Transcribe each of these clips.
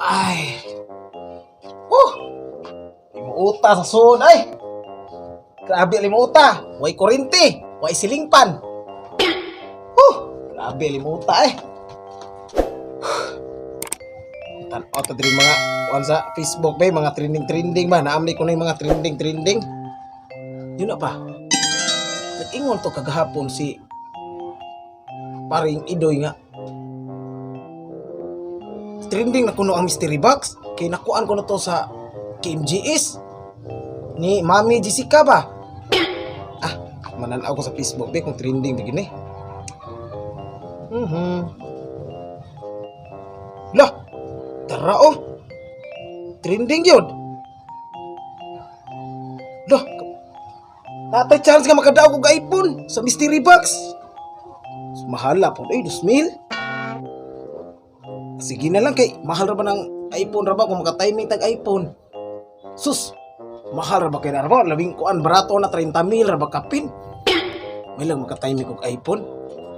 Ay. Uh, limuuta sa sun ay. Grabe limuuta. Way kurinti, way silingpan. Grabe limuta eh. Tan-aw ta diri mga kuan sa Facebook ba mga trending ba naamli ko na yung mga trending. Yun na pa. Nag-ingon to kagahapon si paring Idoy nga. Trending na kuno ang mystery box. Kay nakuan ko na to sa KMGS ni Mami Jessica ba? Mananaw ko sa Facebook ba kung trending begini. Lah, tara oh. Trending yun. Lah, natay chance nga makadaog ko iPhone sa mystery box. Mahala po, 2,000. Sige na lang kay mahal ra ba ng iPhone ra ba kung maka-timing tag iPhone. Sus, mahal ra ba kay na ra ba? Labing kuan barato na 30,000 ra ba kapin. May lang maka-timing kog iPhone.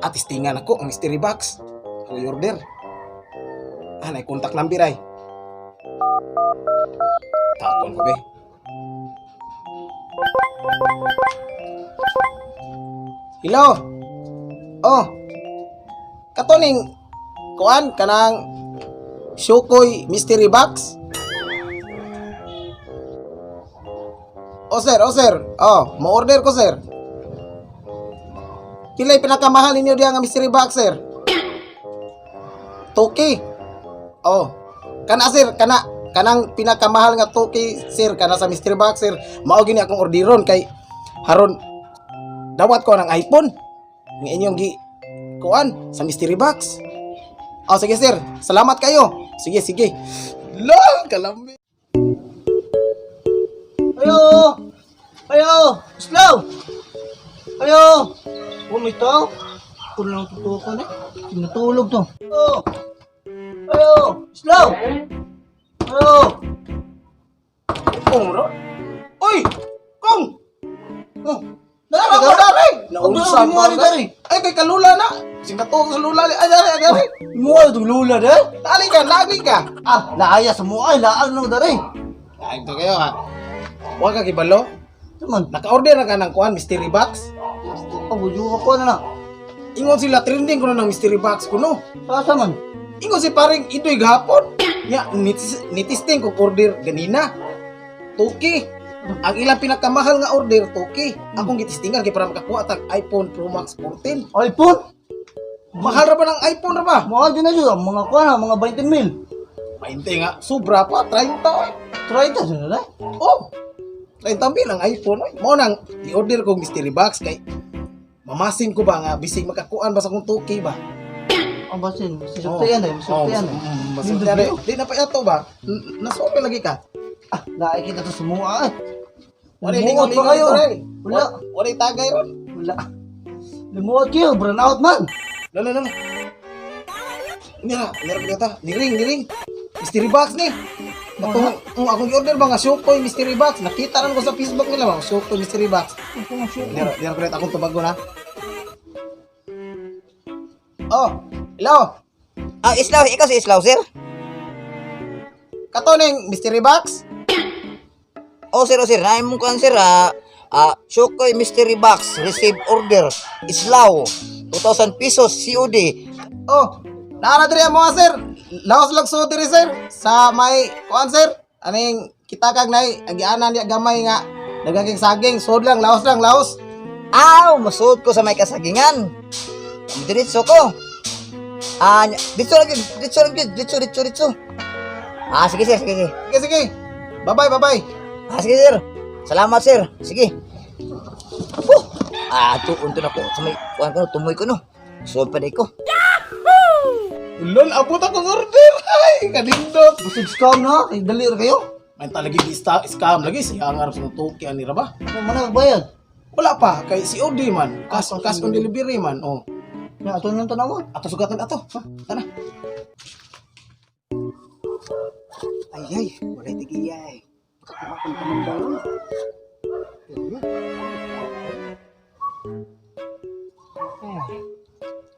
At istingan ako ang mystery box. Ang order. Nay contact number ay. Takon ko be. Hello. Oh. Katoning kuan kanang Shukoy mystery box. Oh sir. Oh, mo order ko sir. Pilay pinakamahal ninyo diya nga mystery box sir. Toki. Oh. Kana sir, kanang pinakamahal nga toki sir kana sa mystery box sir. Mao gini akong orderon kay haron dawat ko ng iPhone. Ng inyong gi kuan sa mystery box. Oh sige sir, salamat kayo. Sige. Lang kalambi. Ayo, slow. Ayo. May tao. Kung lang tutukan eh. Tinatulog to. Ayo, slow. Ayo. Kung ro? Uy! Kung! Oh. Dari! Naunsa mo dari. Ay kay kalula na. Singatong sa lula. Ay dari. Mo itong lula deh. Lagi ka. Laaya sa mo ay laang no dari. Ay ito kayo ha. Huwag ka kibalo. Naman, Naka-order na ka ng kuhan, mystery box. pabuyo ko na. Ingon sila, trending ko na ng mystery box ko no. Sasa man. Ingon si paring Idoy gahapon. Ya, nitisting ko order ganina. Toki. Ang ilang pinakamahal nga order, Toki. Akong gitistingan kay para makakuha tag iPhone Pro Max 14. iPhone? Mahal ra ba ng iPhone ra ba? Mahal din na siya. Mga kuha na, mga 20,000. Mainte nga, sobra pa, 30 eh. Try ito siya na. Oh, 30,000 ang iPhone. Mo nang i-order ko mystery box kay mamasin ko ba nga bisig makakuan ba sa kong Toki ba? Ang basin, sisuktayan eh. Sisuktayan eh. Masukta rin. Di na pa yato ba? Nasuope lagi ka. Nakikita to sa mua eh. Wala Limuot lingon pa kayo. rin. Wala. Wala tagay ron. Wala. Limuot kayo, burn out man. Lalo. Nira kita. Niring. Mystery box ni. Akong i-order ba nga Shukoy mystery box. Nakita rin ko sa Facebook nila ba? Shukoy mystery box. Nira ko rin akong tubago na. Oh, hello. Islaw, ikaw si Islaw, sir? Kato ning mystery box. Sir, naay mo kan, sir, Shukoy Mystery Box, receive order, Islaw, 2,000 pesos, COD. Oh, naara mo sir. Laos lang so diri sir sa may kuan sir. Aning kita kag nay agianan niya gamay nga dagaging saging. Sod lang laos. Masud ko sa may kasagingan. Diretso ko. Dito. Sige, sir, sige. Sige. Bye-bye. Sige, sir. Salamat, sir. Sige. Tuon to na ko sa may kuan ko, tumoy ko no. Sud pa day ko. Ulol, abot akong order. Ay, kanindot. Busig scam na. Ay, dali rin kayo. May talagi scam lagi siya ang arap sa Toki anira ba? Ano man nagbayad? Wala pa kay COD man. Cash on delivery man. Oh. Na ato nang tanaw. Ato sugatan ato. Ha, tara. Ay, wala tigiyay.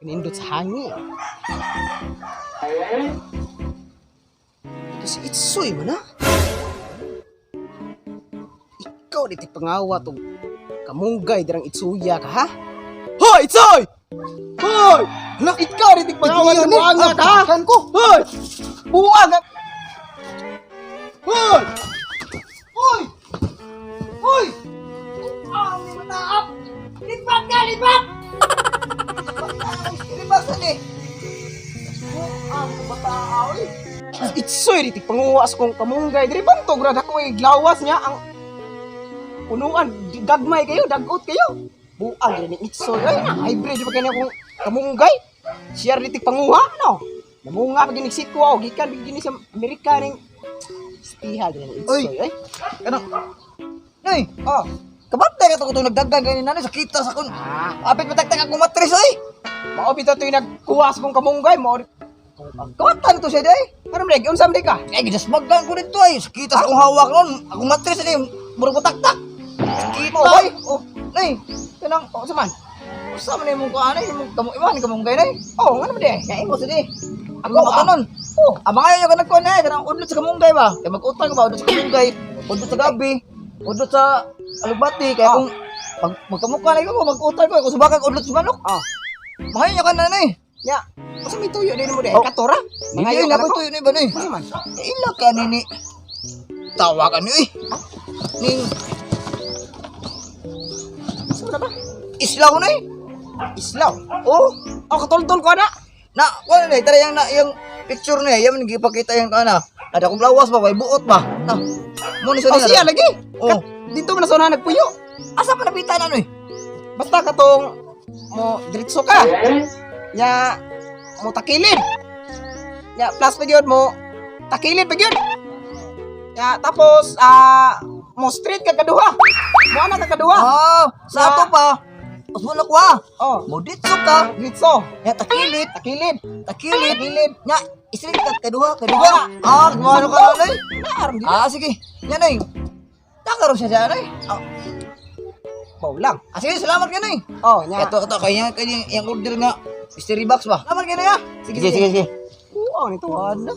Kanindot sa hangin. Si Itsoy man, ha? Ikaw dito pangawa to. Kamunggay dirang Itsuya ka, ha? Hoy, Itsoy! Hoy! Hala, ikaw dito pangawa to buanga ka, ha? Kan ko. Hoy! Buanga! Hoy! Hoy! Hoy! Ah, may mataap! Lipat ka, lipat! Lipat sa ni! Ang bataaw eh! Itsoy dito panguwas kong kamunggay. Diri bantog ra ako glawas niya ang punuan. Gagmay kayo, dagot kayo. Buang ni Itsoy. Ay na, hybrid pa kanya akong kamunggay. Siya dito panguha, no? Namunga pa ginig sikwa o gikan gini sa Amerika ning istiha gini Itsoy. Ay, Kanang... Nay! oh. Kabatay ka ito kung nagdagdag ganyan na sa kita sa kun. Apit matagtag akong matris ay! Mao bitaw toy nagkuwas kong kamunggay mo. Kawatan ito siya day! Ano man unsa man ka? Ay, ginasmagdan ko dito ay! Sa kita sa akong hawak nun! Akong matris ay! Murag ko taktak! Sa kita ay! Oh! Nay! Kanang... Oh, sa man. Usa man yung kuhaan ay! Iman kamong gay nay! Oh, ngano man di? Kaya mo sa di! Ang Ako, mga kanon! Oh! Abang ayaw ka nagkuhan na eh! Kanang udlot sa kamunggay ba? Kaya mag-utang ka ba? Udlot sa kamunggay! Udlot sa gabi! Udlot sa alugbati! Kaya kung... Pag magkamukha na ko, mag-utang ko! Kung subakag udlot sa manok! Ah. Mahayo ka na nay! Ya. Asa may tuyo din mo di? Oh. Katora? Ngayon na po yun ba ni? Ano man? Ila ka nini. Tawagan niyo eh. Ning Saan na ba? islaw na eh. Islaw. Oh, Oh, katultol ko na. na kuno na tara yung picture niya, yung gipakita yung ana. Ada kong lawas ba, may buot ba? Na. Mo ni Oh, siya lagi. Oh, Dito man na sa nagpuyo. asa pa nabitan ano eh? Basta katong mo diretso ka. Ya mo takilid. Ya plus pa gyud mo takilid pa gyud. Ya tapos mo straight ka kaduha. Mo ana ka kaduha. Ah, sa ato pa. Os mo na kuha. Oh, Mo ditso ka. diretso. Ya takilit, Takilid. takilit. Takilid. Nya, isrit ka kaduha, kaduha. Ah, gumano ka na eh. Naram di. Ah, sige. Yan ay. Nakaroon siya dyan ay. Baw lang. Ah, sige, salamat ka na eh. Oh, nya. Ito, kaya yung order nga. Mystery box ba? Salamat ka na ya. Sige, sige. Oo, nito ana.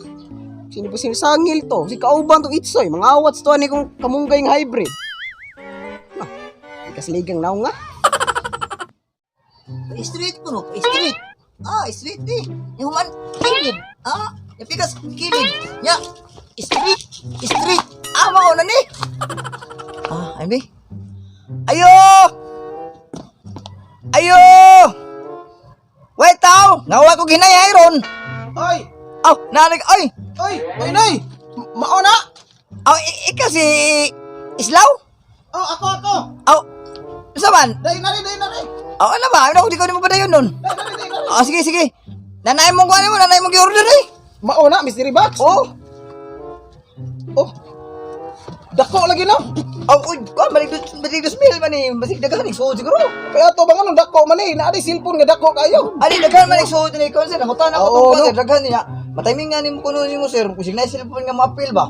Sino ba sinasangil to? Si kauban tong Itsoy. Mga awats to ani kong kamunggay ng hybrid. Ah, ikasligang naong nga. Street ko no, street. Ah, street eh. Yung man, kilid. Ah, yung pikas, kilid. Ya, street. Ah, mauna ni. Ah, ay bi. Ayo! Ayo! Wait, tao! Nawa ko ginay ron. Oy! Aw, nanig, ay! Oy! Oy, nay! Mao na! Aw, ikaw si Islaw? Oh, ako! Aw, sa man? Day na rin! Aw, ano ba? Ano, di ko mo pa na yun nun. Ah, sige. Nanay mong kuha mo, nanay mong i-order eh. Mao na, mystery box! Oh, Dako lagi na! aw, uy, kuha, balik dos mil man eh. Basig daghan eh, so siguro. Kaya to bang anong dako man eh? Naadi cellphone nga dako kayo! Ali, daghan man eh, so din eh, sir. Nakutan ako Oo, itong no. sir, daghan niya. Matiming nga ni mo kuno ni mo, sir. Kung signal sila po nga ma-appeal ba?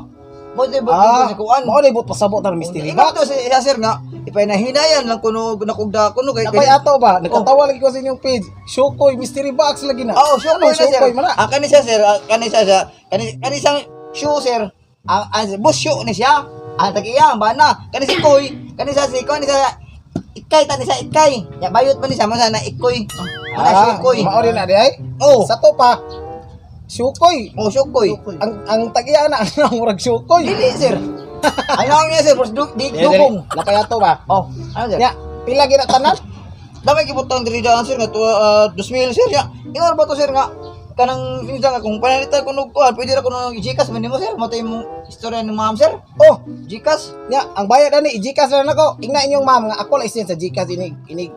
Mo di ba Ah, sa kuan? mao na ibot pasabot na mystery Ingat box! to siya, sir nga. Ipinahinayan lang kuno nakugda kuno kay Napay ato ba? Nagkatawa lagi ko sa inyong page. Shokoy mystery box lagi na. Oh, show ko Ano, na sir. Shokoy man na. Ah, kani siya sir, kani siyang shoe sir. Ang bus shoe ni siya. Ah, tagiya bana. Kani si Koy, kani siya ikay tani siya ikay. Ya bayot man ni siya man na ikoy. Ana Shokoy. Mao rin na di ay? Oh, Sa to pa. Shokoy. oh Shokoy. Ang tagiya na ang murag Shokoy. Dili sir. Ay nang niya sir, bus dugong. Napay ato ba? Oh, ano sir? Ya, pila gina tanan? Damay gibutang diri daan sir nga 2,000 sir ya. Ingon ba to sir nga kanang minsan nga kung panalitan ko og kuan, pwede ra ko nang i-Gcash man nimo sir, matay mo istorya ni ma'am sir. Oh, Gcash. ya, ang bayad ani i-Gcash na nako. Ingna inyong ma'am nga ako la isin sa Gcash ini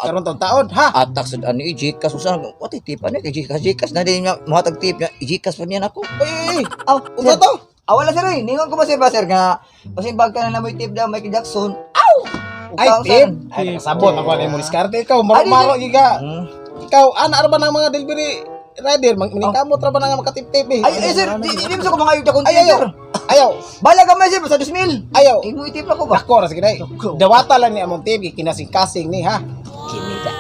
karon taon ha. Atak sa ani i-Gcash usa ko titipan ni kay Gcash na din niya mohatag tip niya i-Gcash pa niya nako. Oy, Aw, usa to? Wala sir eh. Ningon ko ba sir nga pasimbag ka na namoy tip daw Michael Jackson. Ay, Tim. Ay, sabot ako ni mo diskarte ikaw, maro giga. Ikaw ana ra ba ng mga delivery rider maningkamot ra ba nga makatip-tip eh. Ay, sir, di mo ko mga ayuda kon Ay, ayaw. sir. Ayaw. Bala ka man sir sa 2,000. Ayaw. Ay mo itip na ko ba? Dako ra sige dai. Dawata lang ni among tip kinasing-kasing ni ha. Kinita.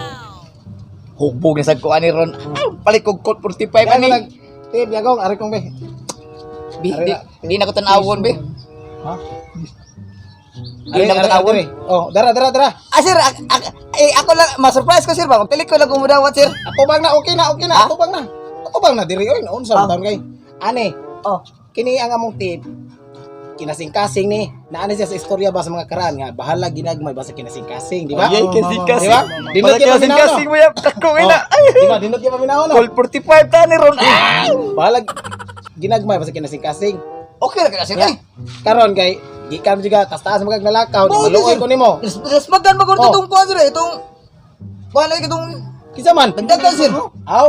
Hugbog na sa kuan ni Ron. Palikog kot 45 Ano ani. nag tip yagong ari kong be. Di na ko tanawon, be. Ha? Di na ko tanawon. Oh, dara. Ah, sir, ako lang, ma-surprise ko, sir, ba? Magpilik ko lang kumudawat, sir. Ako bang na, okay na. Ha? Ako bang na diri oy, naon sa taon kay. Ane, Oh. kini ang among tip. Kinasing-kasing ni. Naani siya sa istorya ba sa mga karaan nga bahala ginagmay ba sa kinasing-kasing, di ba? Yay, kasing-kasing. Di ba? Dinot yung Kasing-kasing mo yan. Tako, ina. Di ba? Dinot yung paminaw no? Call 45 tani ron. Bahala ginagmay ba sa kinasing-kasing. Okay na ka, sir. Nga, karon kay gikan juga taas-taas magag nalakaw, Mao, maluoy sir. ko nimo. Mas magan magod Oh. itong kuwan, sir. Itong, wala itong, Kinsa man? dagdagan, sir. Aw.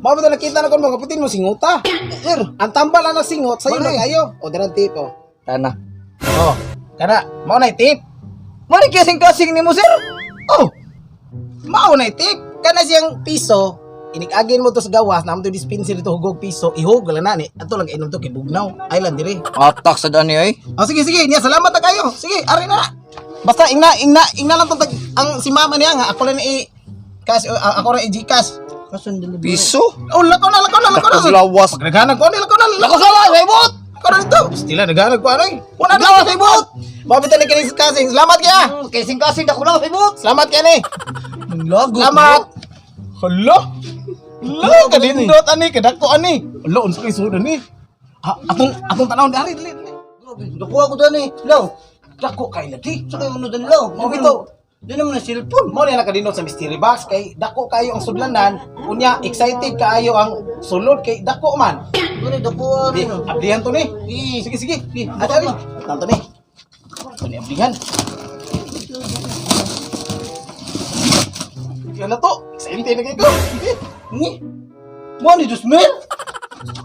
Mao ba nakita na kon mga putin mo singuta. Sir. Ang tambal ang singot sa iyo Balay. kayo. O darang tip oh. Tana. Oh, kana mao na tip. Mari kasing-kasing ni mo, sir. Oh. Mao na tip. Kana siyang piso, inig-agin mo to sa gawas, namo to dispenser dito hugog piso, ihug lang na ni. Ato lang inom to kay Bugnaw. Island diri. Atak sa dani, ay. Oh, sige. Niya, salamat na kayo. Sige, ari na. Basta ingna lang tong ang si mama niya nga ako lang i cash ako ra i-Gcash. Kasan delivery. Piso? Oh, lako na. Lawas. Pagdaghanag ko ni lako na. Lako sa lawas, ay bot! Ko na dito. Stila daghanag ko ano eh. Una na kay bot. Mabitan ni kini kasing. Salamat kaya. Kasing-kasing na kulaw, ay bot! Salamat kaya ni. Lagot. Salamat. Hala. Hala, kadindot ani, kadako ani. Hala, unsa kay sudan ni? Atong tanawon dari dali. Nakuha ko dyan eh. Law. Dako kay lagi. Sa kayo ano dyan, Law? Mo bito. Di naman na cellphone. Mo ni nakadindot sa mystery box kay dako kayo ang sudlanan. Unya excited kaayo ang sulod kay dako man. Ano, nakuha Di, rin. ablihan to ni. Sige. Di, ada ni. Tanto ni. Ito ni ablihan. Yan na to. Excited na kayo. Ni. Mo ni Dusmel.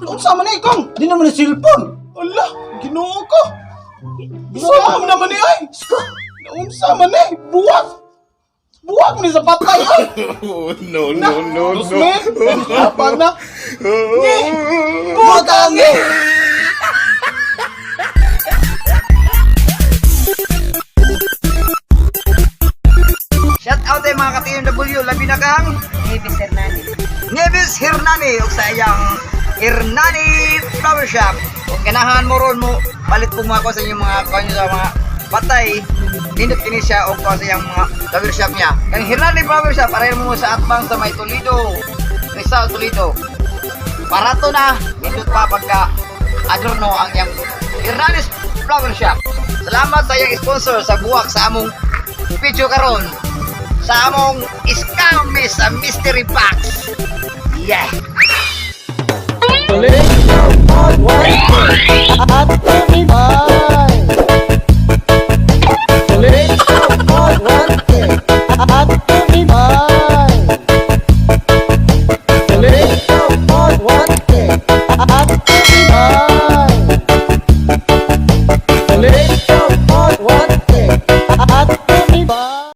Unsa man ni kong? Di naman na cellphone. Ala, Ginoo ko. Unsa man naman ni ay? Unsa man ni? Buwag mo ni sa patay ay. No. Dusmen. Apag na. Butang eh! Shout out ay mga ka-TMW, labi na kang Nevis Hernani o sa iyang Hernani Flower Shop. Kung ganahan mo ron mo, palit po mga ko sa inyong mga kanyo sa mga patay, nindot kini siya o ko sa iyang mga flower shop niya. Kang Hernani Flower Shop, pareho mo sa atbang sa may Toledo, Rizal Toledo. Barato na, nindot pa pagka adorno ang iyang Hernani Flower Shop. Salamat sa iyang sponsor sa buwak sa among video karon sa among Scambi sa Mystery Box. Yeah! At